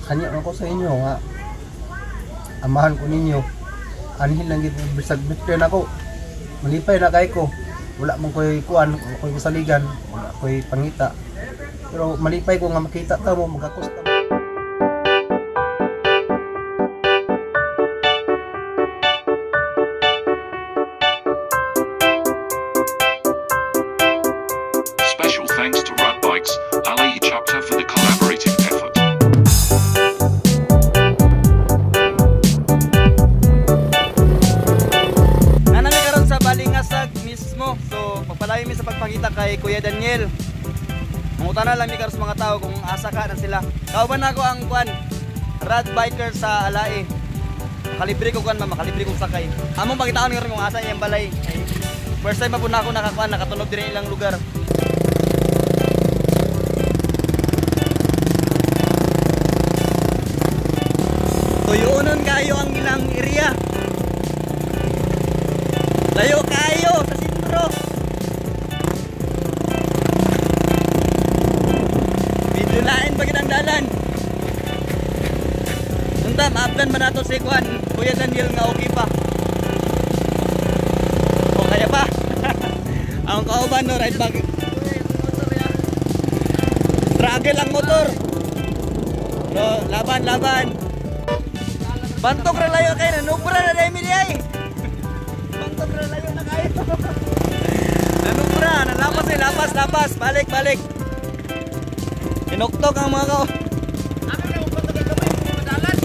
kanya ako sa inyo nga amahan ko ninyo. Anhin lang gid bisag bitren ako. Malipay na kay ko. Wala man ko'y kuan, wala ko'y kasaligan, wala ko'y pangita. Pero malipay ko nga makita ta mo magakos ta. Special thanks to Rad Bikes, Alai chapter for the collaborative effort. Nanami karon sa Balingasag mismo. So, magpalayo mi sa pagpakita kay Kuya Daniel. Mangutana lang mi karon sa mga tao kung asa ka na sila. Kauban ako ang kuan Rad Biker sa Alai. Makalibre ko kuan, makalibre ko sakay. Among pakitaan karon kung asa iyang balay. First time pa po na ako nakakuan, nakatunog din ilang lugar. Tuyunon kayo ang ilang area. Layo kayo sa sentro. Bidulain ba kitang dalan? Unta, maabdan ba nato si Kuan Kuya Daniel nga okay pa? O kaya pa? Ang kauban no, ride bag. Struggle ang motor. So, laban. Bantok relayo kayo, nanubra na dahil mili ay. Bantok relayo na kayo. Nanubra, lapas. Balik. Tinuktok ang mga kao. Ano na, bantok ang kamay, madalan.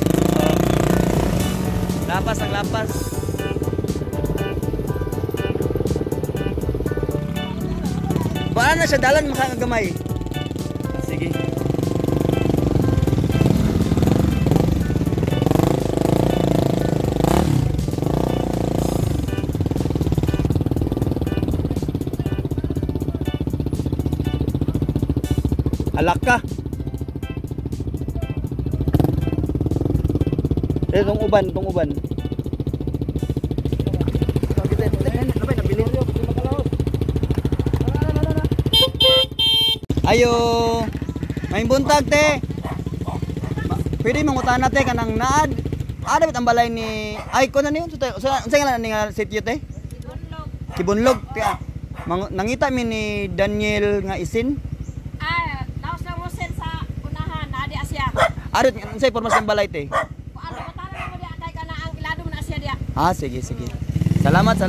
Lapas. Baan na siya dalan makagamay. Sige. Alak ka. Itong uban. Ayo, may buntag te. Pwede mangutana te kanang naad. Ada bit ang balay ni ay ko na niyo. Unsa nga ni nga sitio te? Kibunlog. Kaya nangita mi ni Daniel nga isin. Arit unsay pormas ng balay te? Ano matala mo dia kay kana ang ilado mo na siya dia. Ah, sige. Salamat.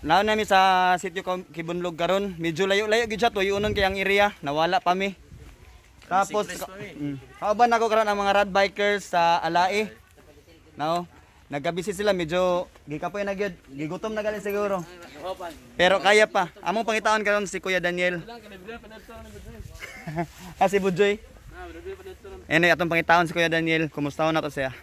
Naon nami sa sitio Kibunlog karon, medyo layo gid siya tuyunon kay ang area, nawala pa mi. Tapos kauban ako karon ang mga Rad Bikers sa Alai. Now, nagabisi sila medyo gikapoy na gyud, gigutom na gali siguro. Pero kaya pa. Among pangitaon karon si Kuya Daniel. Si Budjoy. Atong pangitaon si Kuya Daniel, kumusta na to siya?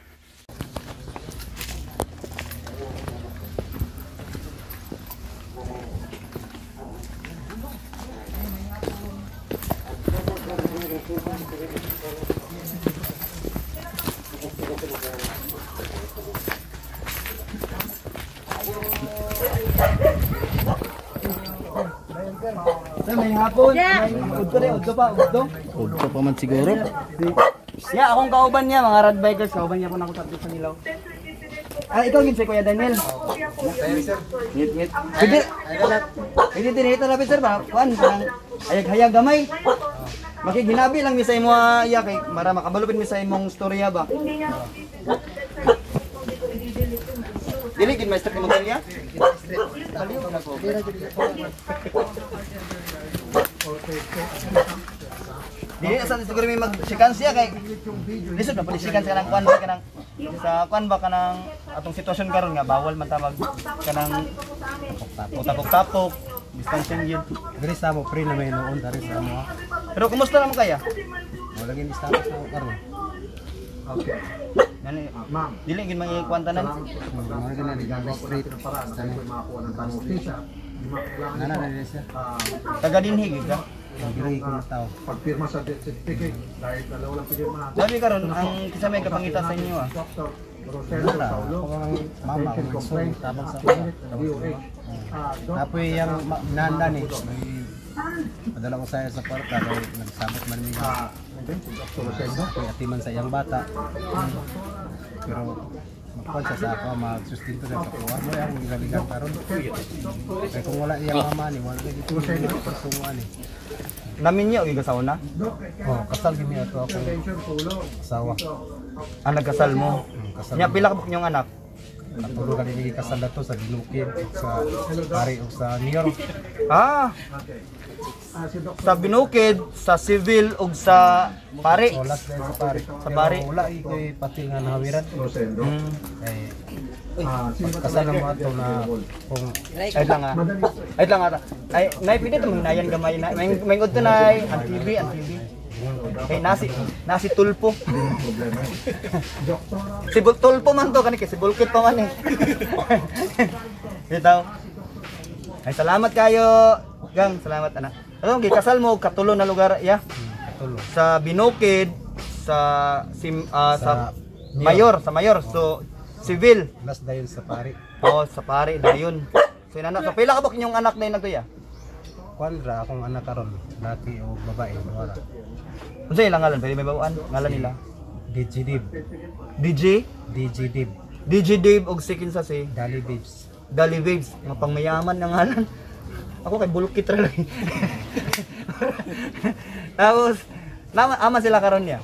May hapon, may udto pa man siguro. Yeah, akong kauban niya, mga Rad Bikers, kauban niya po na ako sa Nilaw. Ikaw gid si Kuya Daniel. Ngit. Pwede dinito na sir ba? Kuan, hayag gamay. Makiginabi lang mi sa imo iya kay para makabalupin mi sa imong storya ba. Dili gid master ni Motelya. Baliw na ko. Dili sa siguro may magsikan siya kay lisod na palisikan sa kanang kuan ba kanang sa kuan ba kanang atong sitwasyon karon nga bawal man tawag kanang tapok distancing yun. Diri sa mo pre na may noon dari sa mo. Pero kumusta naman kaya? Wala gyud status mo karon. Okay. Ano, dili gid mga kwantanan. Mga ganun, di street. Nana na siya. Taga dinhi gid ka. Giri ko na tao. Pagpirma sa death certificate dahil dalawa lang pinirma. Sabi karon ang kisa may kapangita sa inyo ah. Wala. Ako ang mama, ang magsulit. Tabang sa ako. Apoy yung nanda ni. Padala ko saya sa kwarta. Kaya nagsabot man niya. Kaya atiman sa iyang bata. Pero magkuhan siya sa ako, magsustinto siya sa kuha mo yung galigang karon. Kaya kung wala iyang mama ni, wala kayo dito yung persunguan ni. Namin niya og igasaw na. Oh, kasal gini ato akong asawa. Ang nagkasal mo. Kasal. Nya pila ka yung anak? Natulo ka din kasal na to sa Binukid, sa Pari o sa New York. Ah. Sa Binukid, sa civil ug sa pare. O last day sa Pari. Sa Pari. Pero wala iko'y pati nga nahawiran. Mm. Kaya kasal na mo ato na kung Ay lang ah. Ay lang ah. Ay nay pwede to mangnayan gamay na. May ngud to nay ang TV. Eh nasi tulpo. Si tulpo man to kani kay si bulkit pa man eh. Bitaw. Ay salamat kayo. Gang, salamat anak. Ano gikasal mo katulo na lugar ya? katulo. Sa Binukid, sa Mayor. So civil. Last day sa Pari. Oh, sa pare dayon. So inana, so pila ka ba kinyong anak na yun nagtuya? Kuandra akong anak karon, laki o babae, wala. Unsa ilang ngalan? Pwede may bawaan ngalan nila. DJ Dib, DJ Dave og second sa si Dali Babes. Dali Waves, mga pangmayaman na ngalan. Ako kay bulkit ra lang. Tapos ama sila karon niya.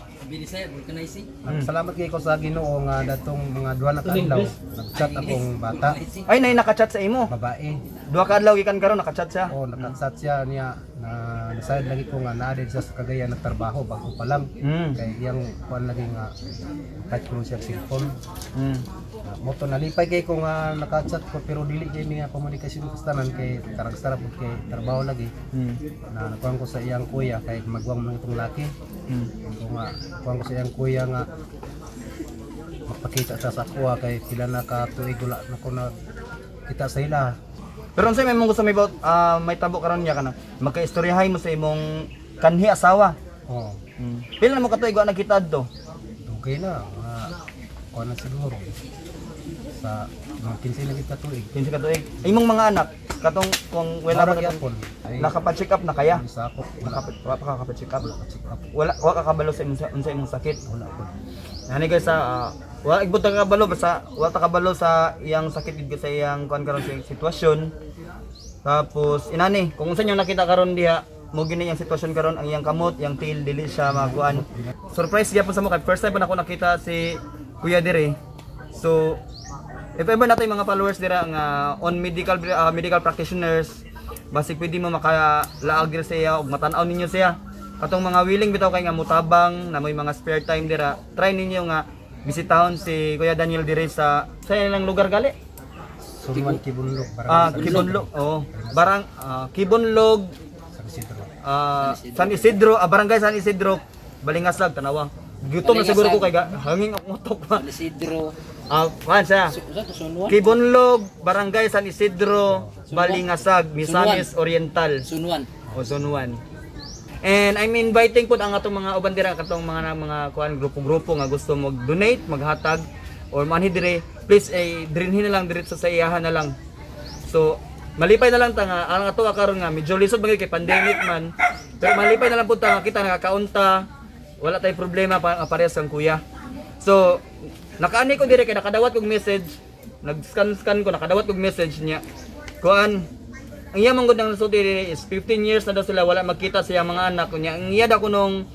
Salamat kay ko sa Ginoo nga datong mga duha na kadlaw nag-chat akong bata, Ay nay nakachat sa imo. babae. Duha ka adlaw gikan karon nakachat siya. Oh, nag-chat siya niya na nasayad lagi ko nga naadid siya sa Cagayan nagtrabaho bago pa lang. Kay iyang kuan lagi nga touch ko siya cellphone. Moto nalipay kay ko nga naka-chat ko pero dili kay niya komunikasyon ko sa tanan kay tarag-sarap kay trabaho lagi. Na nakuha ko sa iyang kuya kay magwang mo itong laki. Ko nga kuha ko sa iyang kuya nga magpakita siya sa kuha kay pila na ka tuig wala na ko na kita sa ila. Pero unsay may mong gusto may may tabo karon niya kana. Magkaistoryahay mo sa imong kanhi asawa. Oh, Pila na mo katuig wa nakita adto? okay na. Kuha na siguro. Sa mga 15 na kita tuig. Kinsa ka tuig? Imong mga anak katong kung wala Wala pa gyapon. Ay, nakapa-check up na kaya? isa ako. Wala pa ka check up. Check up. Wala ka kabalo sa imong sakit. Wala ko. Nani guys wala igbot ka kabalo basta wala ta kabalo sa iyang sakit gid sa iyang kuan karon sa sitwasyon. Tapos inani kung unsa nyo nakita karon diha mo gini yung sitwasyon karon ang iyang kamot, yang tail dili siya maguan. Surprise gyapon sa mo kay first time pa nako nakita si Kuya dire. So if ever nato yung mga followers dira nga on medical practitioners, basi pwede mo makalaag dira sa iya ug matan-aw ninyo siya. Katong mga willing bitaw kay nga mutabang na may mga spare time dira, try ninyo nga bisitahon si Kuya Daniel dire sa ilang lugar gali. Suman Kibunlog. Barangay Kibunlog. Oh, barang Kibunlog, San Isidro. San Isidro, barangay San Isidro, Balingasag, Tanawa. Gutom na siguro ko kay hanging ako motok pa. San Isidro. Kuan siya. Sunwan. Kibunlog, barangay San Isidro, Balingasag, Misamis Oriental. Sunwan. O Zone 1. And I'm inviting po ang atong mga uban dira katong mga kuan grupo-grupo nga gusto mag-donate, maghatag or manhi dire, please drinhin na lang diretso sa iyahan na lang. So malipay na lang ta nga ang ato karon nga medyo lisod bagay kay pandemic man. Pero malipay na lang pud ta nga kita nakakaunta. Wala tay problema pa parehas kang kuya. So nakaani ko dire kay nakadawat kog message, nag-scan ko nakadawat kog message niya. Kuan ang iya manggod ng nasuti is 15 years na daw sila wala magkita sa iyang mga anak niya. Ang iya daw kunong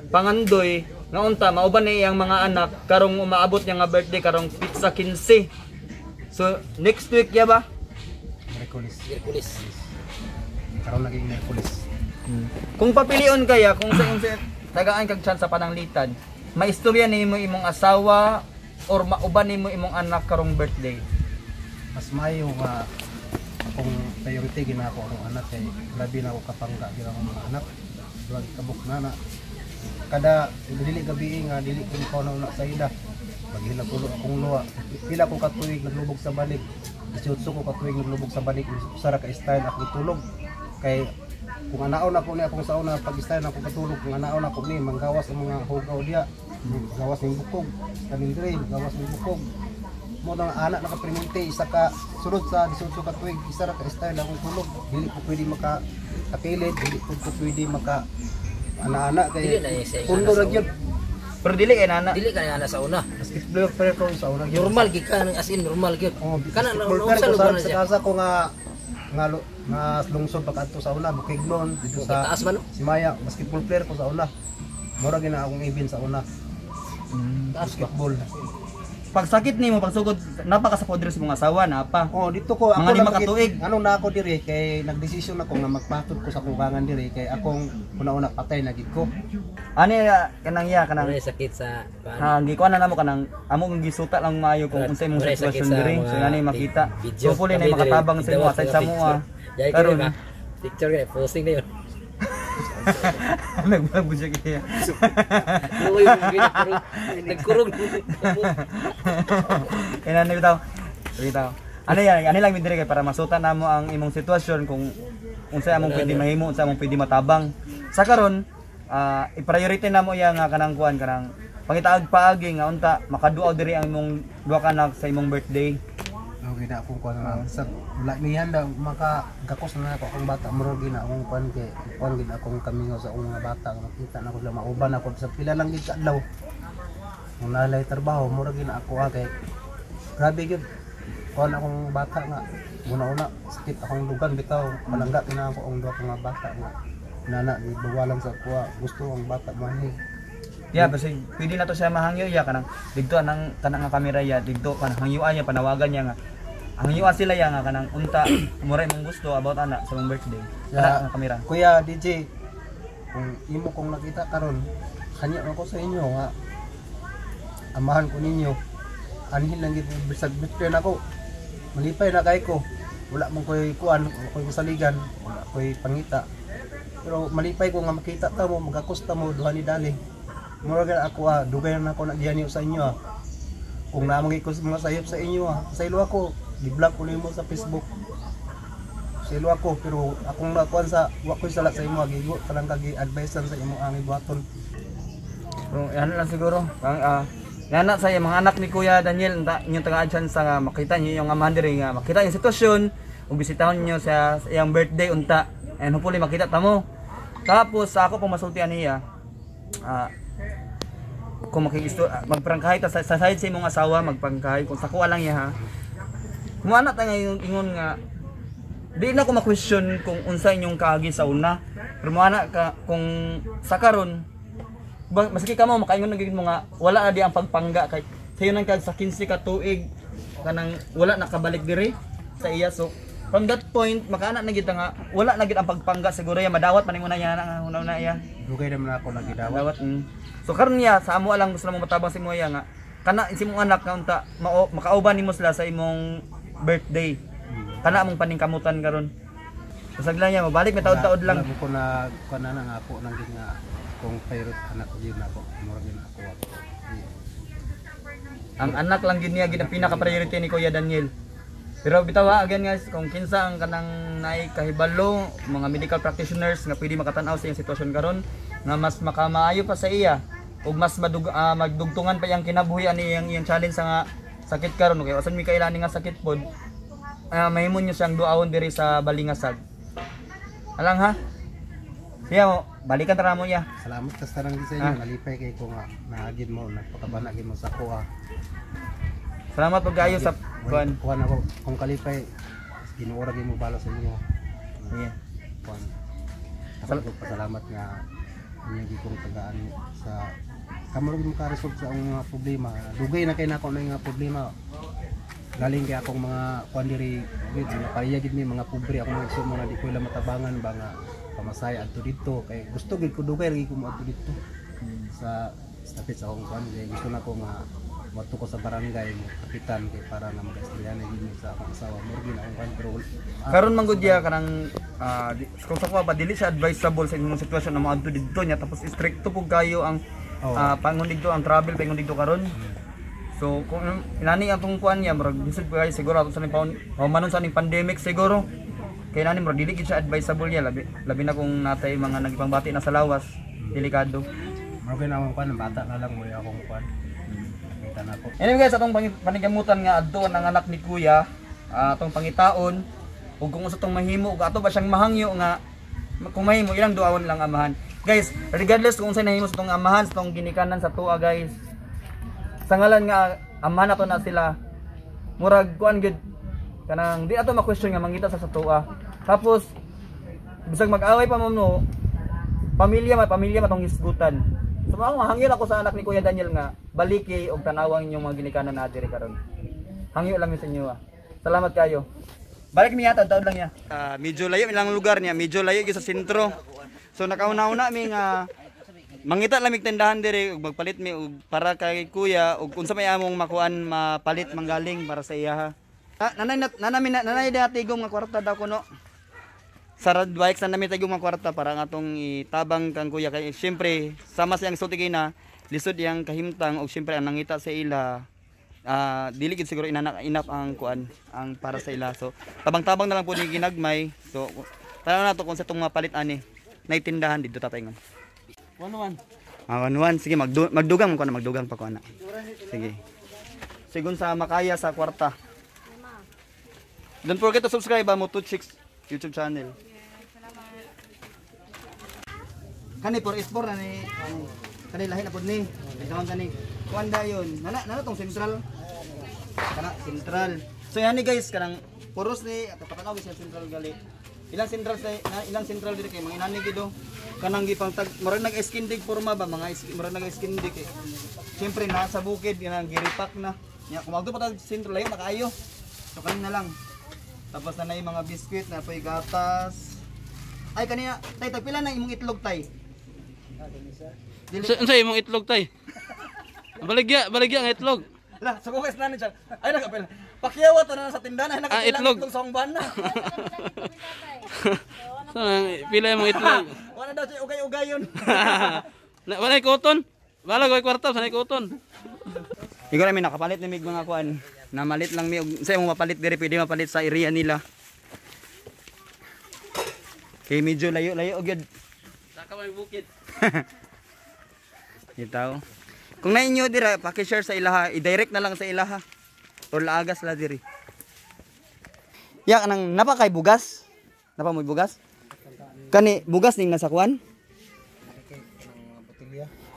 pangandoy nga unta mauban na iyang mga anak karong umaabot niya nga birthday karong pizza 15. So next week ya ba? Merkulis. Karon naging Merkulis. Kung papilion kaya kung sa tagaan kag chance sa pananglitan, maistorya nimo imong asawa or mauban nimo imong anak karong birthday. Mas maayo nga akong priority gina ako ang anak kay labi na ako kapangga gina akong mga anak. Duwag kabuk na. Kada dili gabi nga dili ko na una sa ila. Paghila ko akong luha. Pila ko katuig naglubog sa balik. 18 ko katuig naglubog sa balik. Usara ka style ako tulog. Kay kung anaon ako ni akong sauna pag style ako katulog, kung anaon ako ni manggawas ang mga hugaw diya. Gawas ng bukog, kaning dire, gawas ng bukog. Mo nang anak nakaprimente isa ka sulod sa 18 ka tuig, isa ra ka style akong tulog. Dili ko pwede maka kapilid, dili ko pwede maka ana-ana kay pundo ra gyud. Pero dili kay nana. Dili ka na sa una. Basketball player ko sa una. Normal gid ka as in normal gid. Kana Basketball player ko sa casa ko nga lungsod pa kadto sa una, Bukidnon dito sa taas man. Simaya, basketball player ko sa una. Mura gina akong event sa una. Basketball. Pag sakit nimo pagsugod napakasapod diri sa mga asawa na pa. Oh, dito ko Mga lima ka tuig. Ano na ako diri kay nagdesisyon ako nga magpatod ko sa kubangan diri kay akong una-una patay na gid ko. Ani kanang kanang May sakit sa gikuan na namo kanang amo kung gisuta lang maayo kung unsay imong Wala sakit sitwasyon sa diri. mga So ngani makita. video. So puli na makatabang sa imo aside sa mo. Karon Picture ka posting na yun. nagbago siya kaya. Uy, nagkurog. Kaya na bitaw. Bitaw. Ano yan? Ano lang midire kay para masutan namo ang imong sitwasyon kung unsay among pwede mahimo, unsay among pwede matabang. Sa karon, i-priority namo ya nga kanang kuan kanang pangitaag paagi nga unta makaduaw diri ang imong duha ka anak sa imong birthday. Okay na akong kuan sa wala niyan da makagakos na ako akong bata muro gina akong kuan kay kuan gid akong kamingaw sa akong mga bata nga makita na ko sila mauban ako sa pila lang gid kadlaw. Kung nalay trabaho muro gina ako kay grabe gid kuan akong bata nga una-una sakit akong lugan bitaw palangga na ako ang duha ka nga bata nga nana ni bawalan sa kuha gusto ang bata manhig. Yeah, kasi pwede na to siya mahangyo ya kanang didto nang kanang nga kamera ya didto kanang hangyoan niya panawagan niya nga ang hangyoan sila ya nga kanang unta muray mong gusto about anak sa mong birthday. Kana ang kamera. Kuya DJ, kung imo kong nakita karon, kanya ako sa inyo nga amahan ko ninyo. Anhin lang gid bisag bitren ako. Malipay na kay ko. Wala man koy kuan, koy masaligan, wala koy pangita. Pero malipay ko nga makita ta mo, magakosta mo duha ni dali. Mura ako dugay na ako nagihan sa inyo. Kung namang ko mga sayop sa inyo sa ilo ako, gi-block ko nimo sa Facebook. Sa ilo ako pero akong nakuan sa wa koy sala sa imo gigo kanang kagi-advisean sa imo ang ibuhaton. So yan lang siguro. Kang yana sa mga anak ni Kuya Daniel inyong tagaan chance nga makita niyo yung amahan diri nga makita yung sitwasyon ug bisitahon niyo sa iyang birthday unta and hopefully makita ta mo. Tapos ako pong masultian niya kung magprangkahay ta sa side sa imong asawa magprangkahay kung sakuha lang ya ha. Kumana ta ngayon ingon nga di na ko ma-question kung unsa inyong kaagi sa una. Pero muana ka kung sa karon maski ka mo makaingon na gid mo nga wala na di ang pagpangga kay sayo nang kag sa 15 ka tuig kanang wala nakabalik diri sa iya. So from that point makaana na gid nga wala na gid ang pagpangga siguro ya madawat man una ya nga una ya. Dugay naman ako nagidawat. So karon niya sa amo lang gusto mo matabang si mo ya nga kana si mong anak nga unta makauban nimo sila sa imong birthday. Kana among paningkamutan karon. Usag lang niya mabalik may taod-taod lang. Wala ko na kana nga ako nang gid nga kung favorite anak ko yun ako. Mura gid ako. Ang anak lang gid niya gid ang pinaka-priority ni Kuya Daniel. Pero bitaw again guys, kung kinsa ang kanang naay kahibalo, mga medical practitioners nga pwede makatan-aw sa iyang sitwasyon karon nga mas makamaayo pa sa iya ug mas magdugtungan pa iyang kinabuhi ani iyang challenge sa nga sakit karon kay asan mi kailani nga sakit pod. Mahimo niyo siyang duawon diri sa Balingasag. Alang ha? Siya mo, balikan tara mo ya. Salamat sa sarang sa inyo, nalipay kay ko nga naagid mo nagpakabanagin mo sa kuha. Salamat pag kayo sa kuan. Kuan ako kung kalipay ginuora gyud mo bala sa inyo. Sige. Kuan. Ako pasalamat nga inyo gyud kong tagaan sa kamuro mo ka resolve sa mga problema. Dugay na kay nako na nga problema. Galing kay akong mga kuan diri gid napaya gid mi mga pobre ako mga igsoon na di ko ila matabangan ba nga pamasaya adto dito kay gusto gid ko dugay lagi ko mo adto dito sa tapit sa akong kuan kay gusto na ko nga wato ko sa barangay mo kapitan kay para na mag-istorya na gid sa akong asawa mo gid akong control. Karon man gud ya kanang kung sa ko ba dili siya advisable sa imong sitwasyon na mo adto dito nya tapos stricto pug kayo ang pangon dito ang travel pangon dito karon. So kung inani atong kuan niya murag bisud pa siguro ato sa ning manon sa ning pandemic siguro. Kay nani murag dili gid siya advisable niya labi na kung natay mga nagipangbati na sa lawas, delikado. Mao kay na akong kuan bata na lang mo akong kuan. Kita na ko. Anyway guys, atong panigamutan nga adto ang anak ni Kuya, atong pangitaon ug kung usa tong mahimo ug ato ba siyang mahangyo nga kung mahimo ilang duawon lang amahan. Guys, regardless kung unsay nahimo sa tong amahan sa tong ginikanan sa tuwa guys. Sa ngalan nga amahan nato na sila. Murag kuan gid kanang di ato ma-question nga mangita sa tuwa. Tapos bisag mag-away pa mo no, pamilya matong hisgutan. So mahangyo ako sa anak ni Kuya Daniel nga baliki og tanawang inyong mga ginikanan na diri karon. Hangyo lang sa inyo. Salamat kayo. Balik niya taon lang niya. Medyo layo ilang lugar niya, medyo layo gyud sa sentro. So nakauna-una mi nga mangita lang mig tindahan diri ug magpalit mi og para kay Kuya ug unsa may among makuan mapalit manggaling para sa iya. Nanay tigom nga kwarta daw kuno. Sa road bike sa nami tigom nga kwarta para nga atong itabang kang Kuya kay syempre sama siyang sulti na lisod yang kahimtang ug syempre ang nangita sa ila dili gid siguro inap ang kuan ang para sa ila. So tabang-tabang na lang po ni ginagmay. So tanaw nato kung sa tong mapalit ani naitindahan dito tapayngon. 1-1. 1-1 sige magdugang man ko na magdugang pa ko ana. Sige. Sigon sa makaya sa kwarta. Don't forget to subscribe mo to Chicks YouTube channel. Kani for export na ni kani lahi na pud ni. Nagdawon kani kuan dayon. Nana tong sentral. Kana sentral. So yani guys kanang puros ni patanaw sa sentral gali. Ilang sentral diri kay mga inani gid do. Kanang gipang murag nag-skin dig forma ba mga murag nag-skin dig eh. Siyempre nasa bukid kanang giripak na. Nya kumagdo pa tag sentral layo makaayo. So kanina lang. Tapos na yung mga biskwit na pay gatas. Ay kanina tay pila na imong itlog tay. Unsa imong itlog tay? Baligya nga itlog. Lah, sa kukas na ni siya. Ay nakapila. Pakyawat na sa tindahan ay itlog. itlog sa ungban na. So, pila imong itlog. Wala daw siya ugay-ugayon. Wala koton. Wala koy kwarta sa koton. Ikaw namin nakapalit ni mig mga kuan. Namalit lang mi sa imong mapalit diri pwede mapalit sa area nila. Kay medyo layo-layo gyud. Saka may bukid. Itaw. Kung na inyo dira paki-share sa ilaha, i-direct na lang sa ilaha. Or laagas la diri. Ya nang napakay bugas. Napa mo bugas? Kani bugas ning nasa kuan?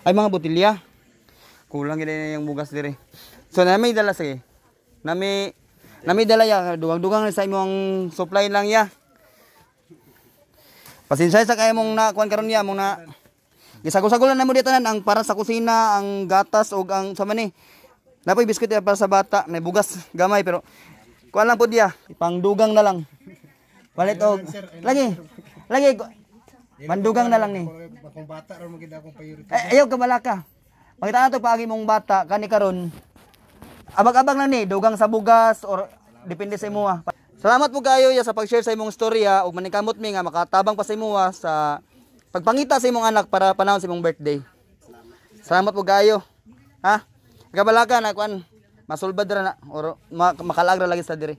Ay mga botilya. Kulang gid yung bugas diri. So nami dala sige. Nami dala ya dugang-dugang sa imong supply lang ya. Pasensya sa kay mong na kuan karon ya mong na gisagol-sagolan na mo dito ang para sa kusina, ang gatas o ang sa man ni. Napoy biskuit para sa bata, may bugas gamay pero kuan lang pud ya, ipangdugang na lang. Palit og lagi mandugang na lang ni. Kung bata ra mo gid akong priority. Ayaw ka balaka. Makita nato paagi mong bata kani karon. Abag-abag lang ni dugang sa bugas or depende sa imo. Salamat po kayo ya sa pag-share sa imong storya ug manikamot mi nga makatabang pa sa imo sa pagpangita sa imong anak para panahon sa imong birthday. Salamat po kayo. Ha? Kabalaka na kuan masulbad ra na or makalagra lagi sa diri.